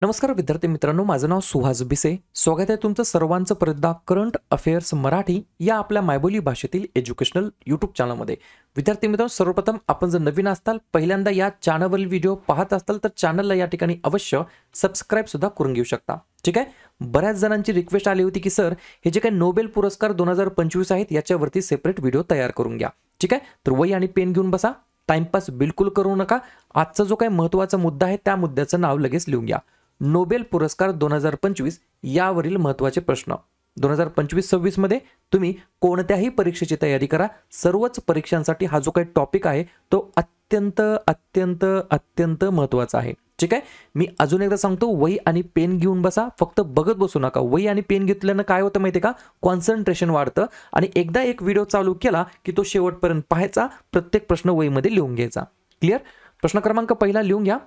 नमस्कार विद्यार्थी मित्रांनो, माझं नाव सुहास भिसे. स्वागत आहे तुमचं सर्वांचं परत करंट अफेअर्स मराठी या आपल्या मायबोली भाषेतील एज्युकेशनल यूट्यूब चॅनलमध्ये. विद्यार्थी मित्रांनो, सर्वप्रथम आपण जर नवीन असताल, पहिल्यांदा या चॅनलवरील व्हिडिओ पाहत असताल तर चॅनलला या ठिकाणी अवश्य सबस्क्राईब सुद्धा करून घेऊ शकता. ठीक आहे. बऱ्याच जणांची रिक्वेस्ट आली होती की सर, हे जे काही नोबेल पुरस्कार 2025 आहेत याच्यावरती सेपरेट व्हिडिओ तयार करून घ्या. ठीक आहे. तर वही आणि पेन घेऊन बसा. टाइमपास बिलकुल करू नका. आजचा जो काही महत्त्वाचा मुद्दा आहे त्या मुद्द्याचं नाव लगेच लिहून घ्या. नोबेल पुरस्कार 2025 यावरील महत्त्वाचे प्रश्न. 2025-26 मध्ये तुम्ही कोणत्याही परीक्षेची तयारी करा. सर्वच परीक्षांसाठी हा जो काही टॉपिक आहे तो अत्यंत अत्यंत अत्यंत महत्त्वाचा आहे. ठीक आहे. मी अजून एकदा सांगतो, वही आणि पेन घेऊन बसा. फक्त बघत बसू नका. वही आणि पेन घेतल्यानं काय होतं माहिती आहे का, कॉन्सन्ट्रेशन वाढतं आणि एकदा एक व्हिडिओ चालू केला की तो शेवटपर्यंत पाहायचा. प्रत्येक प्रश्न वहीमध्ये लिहून घ्यायचा. क्लिअर. प्रश्न क्रमांक पहिला लिहून घ्या.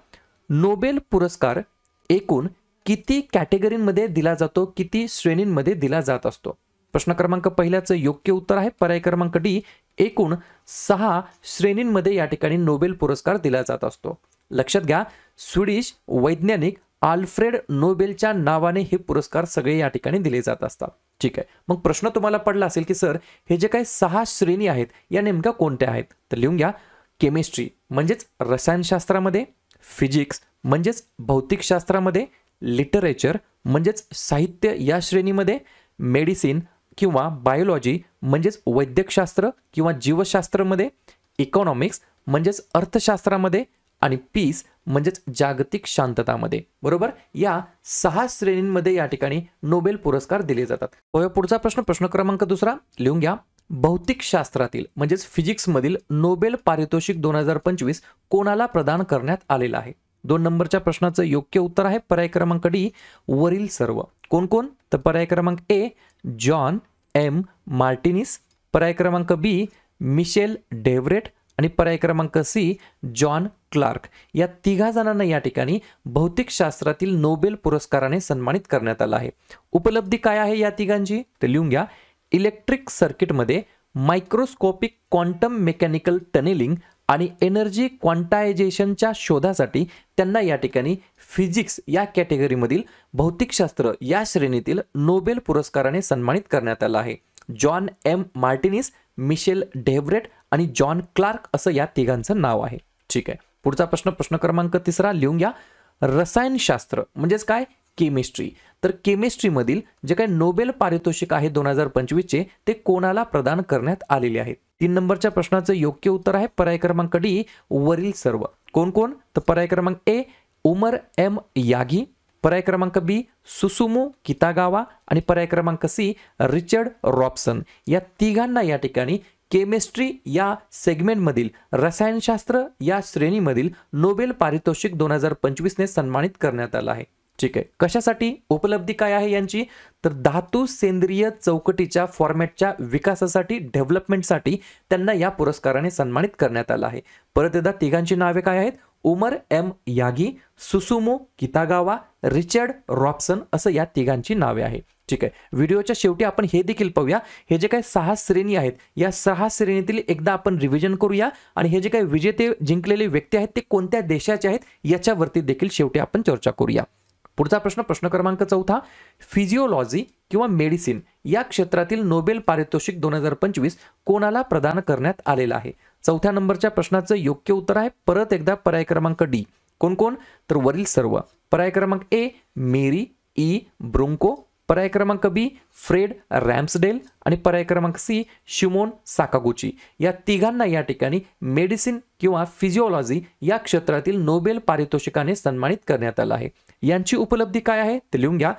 नोबेल पुरस्कार एकूण किती कॅटेगरीमध्ये दिला जातो, किती श्रेणींमध्ये दिला जात असतो? प्रश्न क्रमांक पहिल्याचं योग्य उत्तर आहे पर्याय क्रमांक डी. एकूण 6 श्रेणींमध्ये या ठिकाणी नोबेल पुरस्कार दिला जात असतो. लक्षात घ्या, स्वीडिश वैज्ञानिक आल्फ्रेड नोबेलच्या नावाने हे पुरस्कार सगळे या ठिकाणी दिले जात असतात. ठीक आहे. मग प्रश्न तुम्हाला पडला असेल की सर, हे जे काही 6 श्रेणी आहेत या नेमक्या कोणत्या आहेत? तर लिहून घ्या. केमिस्ट्री म्हणजेच रसायनशास्त्रामध्ये, फिजिक्स म्हणजेच भौतिकशास्त्रामध्ये, लिटरेचर म्हणजेच साहित्य या श्रेणीमध्ये, मेडिसिन किंवा बायोलॉजी म्हणजेच वैद्यकशास्त्र किंवा जीवशास्त्रमध्ये, इकॉनॉमिक्स म्हणजेच अर्थशास्त्रामध्ये आणि पीस म्हणजेच जागतिक शांततामध्ये. बरोबर. या 6 श्रेणींमध्ये या ठिकाणी नोबेल पुरस्कार दिले जातात. पुढचा प्रश्न, प्रश्न क्रमांक दुसरा लिहून घ्या. भौतिकशास्त्रातील म्हणजेच फिजिक्समधील नोबेल पारितोषिक 2025 कोणाला प्रदान करण्यात आलेलं आहे? 2 नंबरच्या प्रश्नाचं योग्य उत्तर आहे पर्याय क्रमांक डी. वरील सर्व. कोण कोण? तर पर्याय क्रमांक ए जॉन एम मार्टिनिस, पर्याय क्रमांक बी मिशेल डेव्हरेट आणि पर्याय क्रमांक सी जॉन क्लार्क. या तिघा जणांना या ठिकाणी भौतिकशास्त्रातील नोबेल पुरस्काराने सन्मानित करण्यात आलं आहे. उपलब्धी काय आहे या तिघांची? तर लिहून घ्या. इलेक्ट्रिक सर्किटमध्ये मायक्रोस्कोपिक क्वांटम मेकॅनिकल टनेलिंग आणि एनर्जी क्वांटायझेशनच्या शोधासाठी त्यांना या ठिकाणी फिजिक्स या कॅटेगरीमधील भौतिकशास्त्र या श्रेणीतील नोबेल पुरस्काराने सन्मानित करण्यात आलं आहे. जॉन एम मार्टिनिस, मिशेल डेव्हरेट आणि जॉन क्लार्क असं या तिघांचं नाव आहे. ठीक आहे. पुढचा प्रश्न, प्रश्न क्रमांक तिसरा लिहून घ्या. रसायनशास्त्र म्हणजेच काय? केमिस्ट्री. तर केमिस्ट्रीमधील जे काही नोबेल पारितोषिक आहे 2025 चे ते कोणाला प्रदान करण्यात आलेले आहेत? 3 नंबरच्या प्रश्नाचं योग्य उत्तर आहे पर्याय क्रमांक डी. वरील सर्व. कोण कोण? तर पर्याय क्रमांक ए उमर एम यागी, पर्याय क्रमांक बी सुसुमो कितागावा आणि पर्याय क्रमांक सी रिचर्ड रॉबसन. या तिघांना या ठिकाणी केमिस्ट्री या सेगमेंटमधील, रसायनशास्त्र या श्रेणीमधील नोबेल पारितोषिक 2025 ने सन्मानित करण्यात आलं आहे. ठीक आहे. कशासाठी? उपलब्धी काय आहे यांची? तर धातू सेंद्रिय चौकटीच्या फॉर्मॅटच्या विकासासाठी, डेव्हलपमेंटसाठी त्यांना या पुरस्काराने सन्मानित करण्यात आलं आहे. परत एकदा तिघांची नावे काय आहेत? उमर एम यागी, सुसुमो कितागावा, रिचर्ड रॉबसन असं या तिघांची नावे आहे. ठीक आहे. व्हिडिओच्या शेवटी आपण हे देखील पाहूया, हे जे काही 6 श्रेणी आहेत या 6 श्रेणीतील एकदा आपण रिव्हिजन करूया आणि हे जे काही विजेते जिंकलेले व्यक्ती आहेत ते कोणत्या देशाचे आहेत याच्यावरती देखील शेवटी आपण चर्चा करूया. पुढचा प्रश्न, प्रश्न क्रमांक 4. फिजिओलॉजी किंवा मेडिसिन या क्षेत्रातील नोबेल पारितोषिक 2025 कोणाला प्रदान करण्यात आलेलं आहे? 4थ्या नंबरच्या प्रश्नाचं योग्य उत्तर आहे परत एकदा पर्याय क्रमांक डी. कोण कोण? तर वरील सर्व. पर्याय क्रमांक ए मेरी ई ब्रुंको, पर्याय क्रमांक बी फ्रेड रॅम्सडेल आणि पर्याय क्रमांक सी शिमोन साकागुची. या तिघांना या ठिकाणी मेडिसिन किंवा फिजिओलॉजी या क्षेत्रातील नोबेल पारितोषिकाने सन्मानित करण्यात आलं आहे. यांची उपलब्धी काय आहे? ते लिहून घ्या.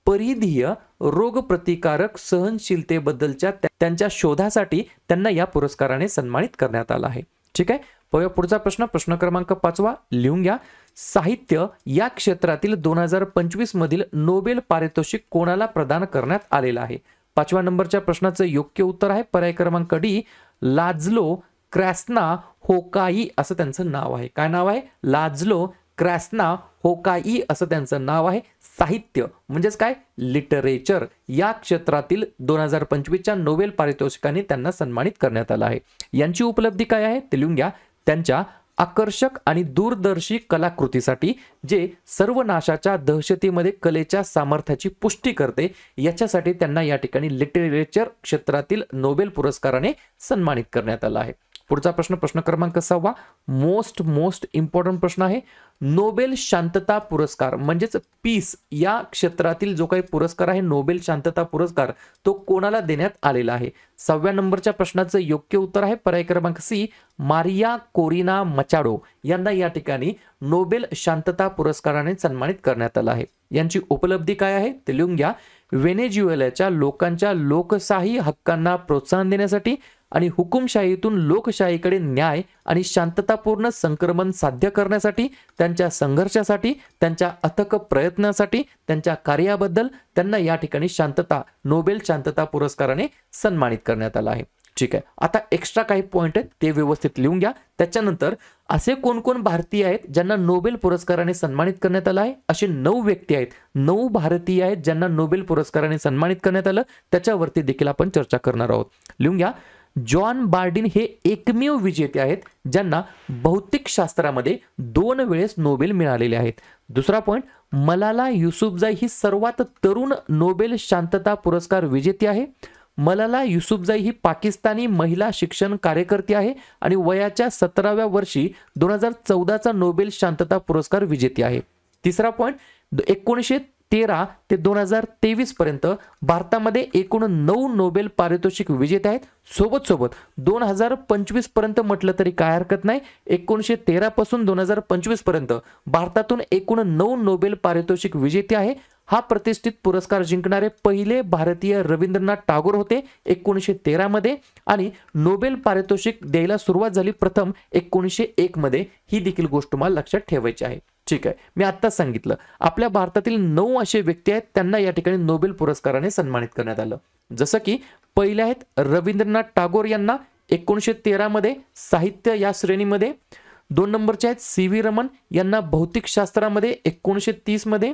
परिधीय रोगप्रतिकारक सहनशीलतेबद्दलच्या त्यांच्या शोधासाठी त्यांना या पुरस्काराने सन्मानित करण्यात आलं आहे. ठीक आहे. पुढचा प्रश्न, प्रश्न क्रमांक 5 लिहून घ्या. साहित्य या क्षेत्रातील 2025 मधील नोबेल पारितोषिक कोणाला प्रदान करण्यात आलेलं आहे? 5व्या नंबरच्या प्रश्नाचं योग्य उत्तर आहे पर्याय क्रमांक डी. लाज्लो क्रॅस्ना होकाई असं त्यांचं नाव आहे. काय नाव आहे? लाज्लो क्रॅस्ना होकाई असं त्यांचं नाव आहे. साहित्य म्हणजेच काय? लिटरेचर या क्षेत्रातील 2025च्या नोबेल पारितोषिकाने त्यांना सन्मानित करण्यात आलं आहे. यांची उपलब्धी काय आहे? ते लिहून घ्या. त्यांच्या आकर्षक आणि दूरदर्शी कलाकृतीसाठी जे सर्वनाशाच्या दहशतीमध्ये कलेच्या सामर्थ्याची पुष्टी करते, याच्यासाठी त्यांना या ठिकाणी लिटरेचर क्षेत्रातील नोबेल पुरस्काराने सन्मानित करण्यात आलं आहे. पुढचा प्रश्न, प्रश्न क्रमांक 6, मोस्ट इम्पॉर्टंट प्रश्न आहे. नोबेल शांतता पुरस्कार म्हणजेच पीस या क्षेत्रातील जो काही पुरस्कार आहे, नोबेल शांतता पुरस्कार, तो कोणाला देण्यात आलेला आहे? 6व्या नंबरच्या प्रश्नाचं योग्य उत्तर आहे पर्याय क्रमांक सी, मारिया कोरिना मचाडो यांना या ठिकाणी नोबेल शांतता पुरस्काराने सन्मानित करण्यात आलं आहे. यांची उपलब्धी काय आहे ते लिहून घ्या. व्हेनेझुएलाच्या लोकांच्या लोकशाही हक्कांना प्रोत्साहन देण्यासाठी आणि हुकुमशाहीतून लोकशाहीकडे न्याय आणि शांततापूर्ण संक्रमण साध्य करण्यासाठी, त्यांच्या संघर्षासाठी, त्यांच्या अथक प्रयत्नासाठी, त्यांच्या कार्याबद्दल त्यांना या ठिकाणी नोबेल शांतता पुरस्काराने सन्मानित करण्यात आलं आहे. ठीक आहे, आता एक्स्ट्रा काही पॉइंट आहेत ते व्यवस्थित लिहून घ्या. त्याच्यानंतर असे कोण कोण भारतीय आहेत ज्यांना नोबेल पुरस्काराने सन्मानित करण्यात आलं आहे? असे 9 व्यक्ती आहेत, 9 भारतीय आहेत ज्यांना नोबेल पुरस्काराने सन्मानित करण्यात आलं. त्याच्यावरती देखील आपण चर्चा करणार आहोत. लिहून घ्या. जॉन बार्डिन हे एकमेव विजेते आहेत ज्यांना भौतिक शास्त्रामध्ये 2 वेळेस नोबेल मिळालेले आहेत. दुसरा पॉइंट, मलाला युसुफजाई ही सर्वात तरुण नोबेल शांतता पुरस्कार विजेती आहे. मलाला युसुफजाई ही पाकिस्तानी महिला शिक्षण कार्यकर्ती आहे आणि वयाच्या 17व्या वर्षी 2014चा नोबेल शांतता पुरस्कार विजेती आहे. तिसरा पॉइंट, 1913 ते 2023 पर्यंत भारतामध्ये एकूण 9 नोबेल पारितोषिक विजेते आहेत. सोबत 2025 पर्यंत म्हटलं तरी काय हरकत नाही. 1913 पासून 2025 पर्यंत भारतातून एकूण 9 नोबेल पारितोषिक विजेते आहे. हा प्रतिष्ठित पुरस्कार जिंकणारे पहिले भारतीय रवींद्रनाथ टागोर होते 1913 मध्ये, आणि नोबेल पारितोषिक द्यायला सुरुवात झाली प्रथम 1901 मध्ये. ही देखील गोष्ट तुम्हाला लक्षात ठेवायची आहे. ठीक आहे, मी आत्ताच सांगितलं आपल्या भारतातील 9 असे व्यक्ती आहेत त्यांना या ठिकाणी नोबेल पुरस्काराने सन्मानित करण्यात आलं. जसं की पहिले आहेत रवींद्रनाथ टागोर यांना 1913 मध्ये साहित्य या श्रेणीमध्ये. 2 नंबरचे आहेत CV रमन यांना भौतिक शास्त्रामध्ये 1930 मध्ये.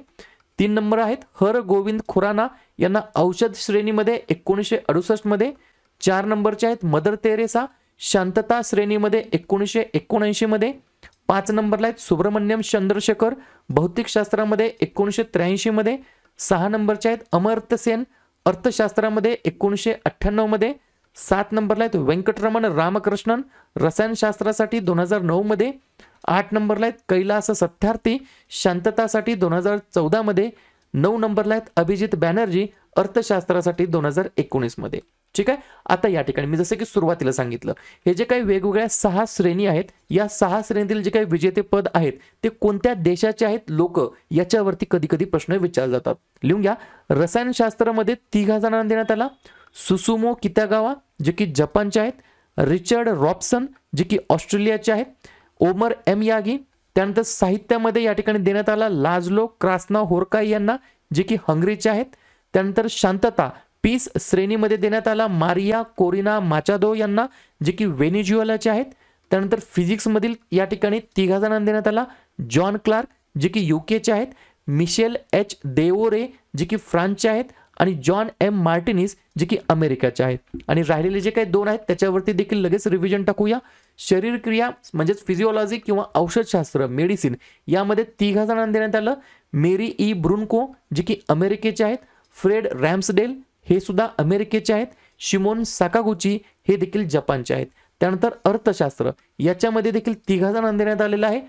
3 नंबर आहेत हर गोविंद खुराना यांना औषध श्रेणीमध्ये 1968 मध्ये. 4 नंबरचे आहेत मदर तेरेसा शांतता श्रेणीमध्ये 1979 मध्ये. 5 नंबरला आहेत सुब्रमण्यम चंद्रशेखर भौतिकशास्त्रामध्ये 1983 मध्ये. 6 नंबरचे आहेत अमर्त्य सेन अर्थशास्त्रामध्ये 1998 मध्ये. 7 नंबरला आहेत व्यंकटरमण रामकृष्णन रसायनशास्त्रासाठी 2009 मध्ये. 8 नंबरला आहेत कैलास सत्यार्थी शांततासाठी 2014 मध्ये. 9 नंबरला आहेत अभिजित बॅनर्जी अर्थशास्त्रासाठी 2019 मध्ये. ठीक आहे, आता या ठिकाणी मी जसं की सुरुवातीला सांगितलं हे जे काही वेगवेगळ्या 6 श्रेणी आहेत, या 6 श्रेणीतील जे काही विजेते पद आहेत ते कोणत्या देशाचे आहेत लोक, याच्यावरती कधी कधी प्रश्न विचारले जातात. लिहून घ्या. रसायनशास्त्रामध्ये 3 जणांना देण्यात आला. सुसुमो कितागावा जे की जपानचे आहेत. रिचर्ड रॉबसन जे की ऑस्ट्रेलियाचे आहेत. ओमर एम यागी. त्यानंतर साहित्यामध्ये या ठिकाणी देण्यात आला लाजलो क्रास्ना होरकाई यांना जे की हंगरीचे आहेत. त्यानंतर शांतता पीस श्रेणीमध्ये देण्यात आला मारिया कोरिना माचादो यांना जे की व्हेनेझुएलाचे आहेत. त्यानंतर फिजिक्स मधील या ठिकाणी 3 जणांना देण्यात आला. जॉन क्लार्क जे की युकेचे आहेत. मिशेल एच देओरे जे की फ्रान्सचे आहेत आणि जॉन एम मार्टिनिस जे की अमेरिकाचे आहेत. आणि राहिलेले जे काही 2 आहेत त्याच्यावरती देखील लगेच रिव्हिजन टाकूया. शरीर क्रिया म्हणजेच फिजिओलॉजी किंवा औषधशास्त्र मेडिसिन यामध्ये 3 जणांना देण्यात आलं. मेरी ई ब्रुनको जे की अमेरिकेचे आहेत. फ्रेड रॅम्सडेल हे सुद्धा अमेरिकेचे आहेत. शिमोन साकागुची हे देखील जपानचे आहेत. त्यानंतर अर्थशास्त्र याच्यामध्ये देखील 3 जणांना देण्यात आलेलं आहे.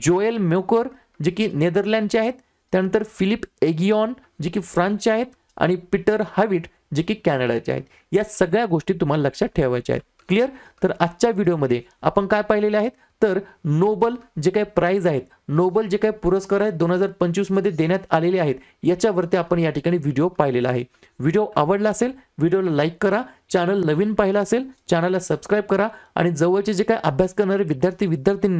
जोएल म्योकर जे की नेदरलँडचे आहेत. त्यानंतर फिलिप एगियॉन जे की फ्रान्सचे आहेत आणि पीटर हाविट जे की कॅनडाचे आहेत. या सगळ्या गोष्टी तुम्हाला लक्षात ठेवायच्या आहेत. क्लिअर. तर आजच्या व्हिडिओमध्ये आपण काय पाहिलेले आहेत तर नोबल जे काही प्राइज आहेत, नोबल जे काही पुरस्कार आहेत 2025 मध्ये देण्यात आलेले आहेत, याच्यावरती आपण या ठिकाणी व्हिडिओ पाहिलेला आहे. व्हिडिओ आवडला असेल व्हिडिओला लाईक करा. चॅनल नवीन पाहिला असेल चॅनलला सबस्क्राईब करा आणि जवळचे जे काही अभ्यास करणारे विद्यार्थी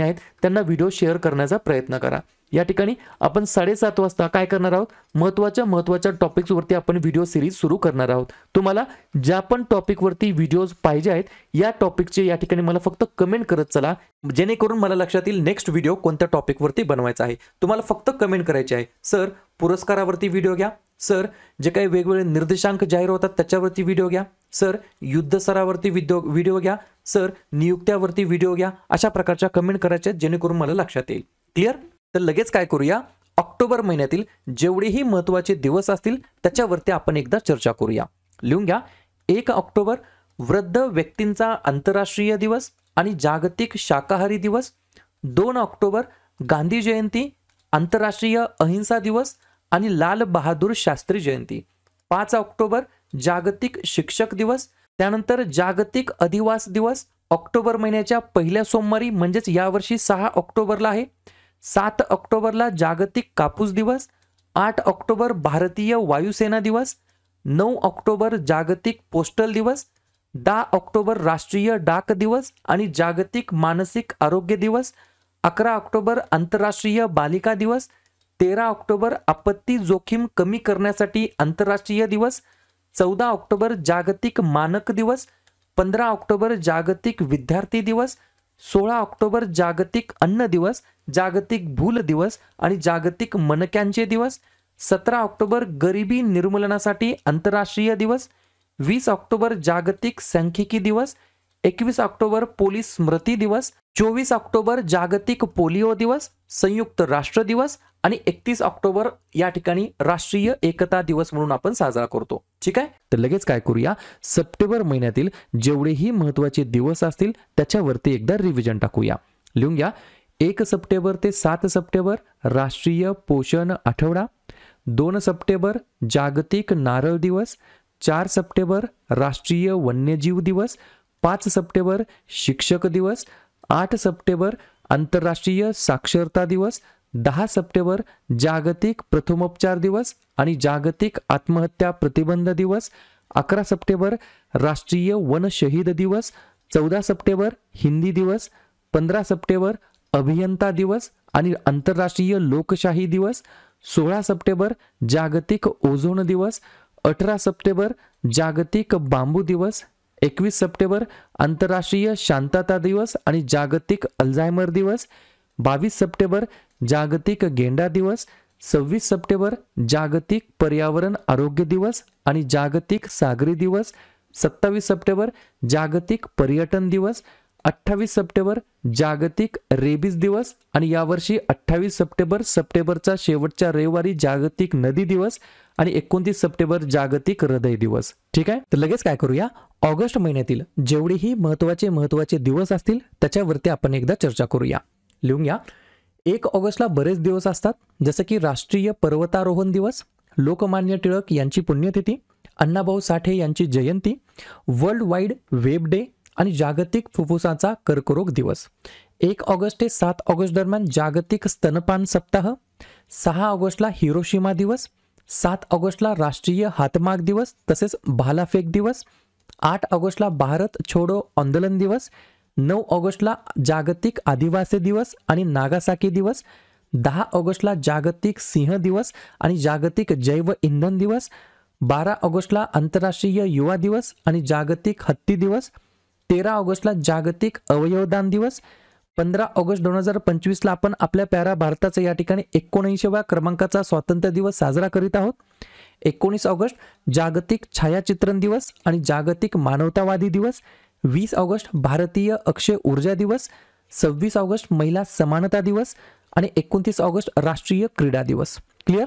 आहेत त्यांना व्हिडिओ शेअर करण्याचा प्रयत्न करा. या ठिकाणी आपण 7:30 वाजता काय करणार आहोत, महत्त्वाच्या टॉपिक्सवरती आपण व्हिडिओ सिरीज सुरू करणार आहोत. तुम्हाला ज्या पण टॉपिकवरती व्हिडिओज पाहिजे आहेत या टॉपिकचे या ठिकाणी मला फक्त कमेंट करत चला, जेणेकरून मला लक्षात येईल नेक्स्ट व्हिडिओ कोणत्या टॉपिकवरती बनवायचा आहे. तुम्हाला फक्त कमेंट करायचे आहे, सर पुरस्कारावरती व्हिडिओ घ्या, सर जे काही वेगवेगळे निर्देशांक जाहीर होतात त्याच्यावरती व्हिडिओ घ्या, सर युद्ध स्तरावरती व्हिडिओ घ्या, सर नियुक्त्यावरती व्हिडिओ घ्या, अशा प्रकारच्या कमेंट करायच्या जेणेकरून मला लक्षात येईल. क्लिअर? तर लगेच काय करूया, ऑक्टोबर महिन्यातील जेवढेही महत्त्वाचे दिवस असतील त्याच्यावरती आपण एकदा चर्चा करूया. लिहून घ्या. 1 ऑक्टोबर वृद्ध व्यक्तींचा आंतरराष्ट्रीय दिवस आणि जागतिक शाकाहारी दिवस. 2 ऑक्टोबर गांधी जयंती, आंतरराष्ट्रीय अहिंसा दिवस आणि लाल बहादूर शास्त्री जयंती. 5 ऑक्टोबर जागतिक शिक्षक दिवस. त्यानंतर जागतिक अधिवास दिवस ऑक्टोबर महिन्याच्या पहिल्या सोमवारी म्हणजेच यावर्षी 6 ऑक्टोबरला आहे. 7 ऑक्टोबरला जागतिक कापूस दिवस. 8 ऑक्टोबर भारतीय वायुसेना दिवस. 9 ऑक्टोबर जागतिक पोस्टल दिवस. 10 ऑक्टोबर राष्ट्रीय डाक दिवस आणि जागतिक मानसिक आरोग्य दिवस. 11 ऑक्टोबर आंतरराष्ट्रीय बालिका दिवस. 13 ऑक्टोबर आपत्ती जोखीम कमी करण्यासाठी आंतरराष्ट्रीय दिवस. 14 ऑक्टोबर जागतिक मानक दिवस. 15 ऑक्टोबर जागतिक विद्यार्थी दिवस. 16 ऑक्टोबर जागतिक अन्न दिवस, जागतिक भूल दिवस आणि जागतिक मणक्यांचे दिवस. 17 ऑक्टोबर गरिबी निर्मूलनासाठी आंतरराष्ट्रीय दिवस. 20 ऑक्टोबर जागतिक सांख्यिकी दिवस. 21 ऑक्टोबर पोलीस स्मृती दिवस. 24 ऑक्टोबर जागतिक पोलिओ दिवस, संयुक्त राष्ट्र दिवस आणि 31 ऑक्टोबर या ठिकाणी राष्ट्रीय एकता दिवस म्हणून आपण साजरा करतो. ठीक आहे? तर लगेच काय करूया, सप्टेंबर महिन्यातील जेवढेही महत्त्वाचे दिवस असतील त्याच्यावरती एकदा रिव्हिजन टाकूया. लिहून घ्या. 1 सप्टेंबर ते 7 सप्टेंबर राष्ट्रीय पोषण आठवडा. 2 सप्टेंबर जागतिक नारळ दिवस. 4 सप्टेंबर राष्ट्रीय वन्यजीव दिवस. 5 सप्टेंबर शिक्षक दिवस. 8 सप्टेंबर आंतरराष्ट्रीय साक्षरता दिवस. 10 सप्टेंबर जागतिक प्रथमोपचार दिवस आणि जागतिक आत्महत्या प्रतिबंध दिवस. 11 सप्टेंबर राष्ट्रीय वन शहीद दिवस. 14 सप्टेंबर हिंदी दिवस. 15 सप्टेंबर अभियंता दिवस आणि आंतरराष्ट्रीय लोकशाही दिवस. 16 सप्टेंबर जागतिक ओझोन दिवस. 18 सप्टेंबर जागतिक बांबू दिवस. 21 सप्टेंबर आंतरराष्ट्रीय शांतता दिवस आणि जागतिक अल्झायमर दिवस. 22 सप्टेंबर जागतिक गेंडा दिवस. 26 सप्टेंबर जागतिक पर्यावरण आरोग्य दिवस आणि जागतिक सागरी दिवस. 27 सप्टेंबर जागतिक पर्यटन दिवस. 28 सप्टेंबर जागतिक रेबीज दिवस आणि यावर्षी 28 सप्टेंबर सप्टेंबरचा शेवटच्या रविवारी जागतिक नदी दिवस आणि 29 सप्टेंबर जागतिक हृदय दिवस. ठीक आहे? तर लगेच काय करूया, ऑगस्ट महिन्यातील जेवढेही महत्त्वाचे दिवस असतील त्याच्यावरती आपण एकदा चर्चा करूया. लिहून घ्या. 1 ऑगस्टला बरेच दिवस असतात, जसं की राष्ट्रीय पर्वतारोहण दिवस, लोकमान्य टिळक यांची पुण्यतिथी, अण्णाभाऊ साठे यांची जयंती, वर्ल्ड वाईड वेब डे आणि जागतिक फुफ्फुसाचा कर्करोग दिवस. 1 ऑगस्ट ते 7 ऑगस्ट दरम्यान जागतिक स्तनपान सप्ताह. 6 ऑगस्टला हिरोशिमा दिवस. 7 ऑगस्टला राष्ट्रीय हातमाग दिवस तसेच भालाफेक दिवस. 8 ऑगस्टला भारत छोडो आंदोलन दिवस. 9 ऑगस्टला जागतिक आदिवासी दिवस आणि नागासाकी दिवस. 10 ऑगस्टला जागतिक सिंह दिवस आणि जागतिक जैव इंधन दिवस. 12 ऑगस्टला आंतरराष्ट्रीय युवा दिवस आणि जागतिक हत्ती दिवस. 13 ऑगस्टला जागतिक अवयवदान दिवस. 15 ऑगस्ट 2025ला आपण आपल्या प्यारा भारताचा या ठिकाणी 79व्या क्रमांकाचा स्वातंत्र्य दिवस साजरा करीत आहोत. 19 ऑगस्ट जागतिक छायाचित्रण दिवस आणि जागतिक मानवतावादी दिवस. 20 ऑगस्ट भारतीय अक्षय ऊर्जा दिवस. 26 ऑगस्ट महिला समानता दिवस आणि 29 ऑगस्ट राष्ट्रीय क्रीडा दिवस. क्लिअर?